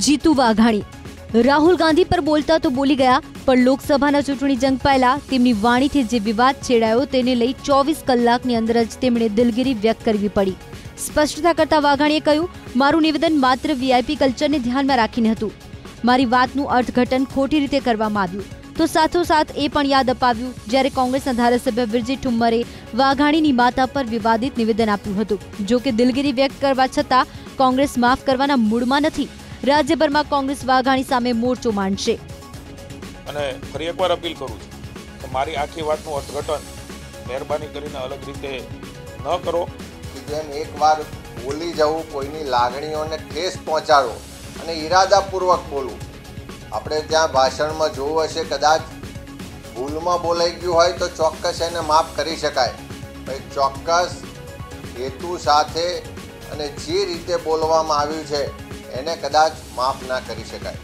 જીતુ વાઘાણી રાહુલ ગાંધી પર બોલતા તો બોલી ગયા, પણ લોકસભાના ચૂંટણી જંગ પહેલા તેમની વાણીથી જે વિવાદ છેડાયો તેને લઈ 24 કલાકની અંદર જ તેમણે દિલગીરી વ્યક્ત કરવી પડી। સ્પષ્ટતા કરતા વાઘાણીએ કહ્યું, મારું નિવેદન માત્ર વીઆઈપી કલ્ચરને ધ્યાનમાં રાખીને હતું। મારી વાતનું અર્થઘટન ખોટી રીતે કરવામાં આવ્યું। તો સાથોસાથ એ પણ યાદ અપાવ્યું જ્યારે કોંગ્રેસના ધારાસભ્ય વિરજી ઠુમ્મરે વાઘાણીની માતા પર વિવાદિત નિવેદન આપ્યું હતું। જો કે દિલગીરી વ્યક્ત કરવા છતાં કોંગ્રેસ માફ કરવાના મૂડમાં નથી। રાજ્યભરમાં કોંગ્રેસ વાઘાણી સામે મોરચો માંડશે। અને ફરી એકવાર અપીલ કરું છું કે મારી આખી વાતનું અર્થઘટન મહેરબાની કરીને અલગ રીતે ન કરો। જેમ એકવાર બોલી જવું, કોઈની લાગણીઓને ઠેસ પહોંચાડો અને ઈરાદાપૂર્વક બોલવું। આપણે ત્યાં ભાષણમાં જોવું હશે, કદાચ ભૂલમાં બોલાઈ ગયું હોય તો ચોક્કસ એને માફ કરી શકાય। ચોક્કસ હેતુ સાથે અને જે રીતે બોલવામાં આવ્યું છે એને કદાચ માફ ના કરી શકાય।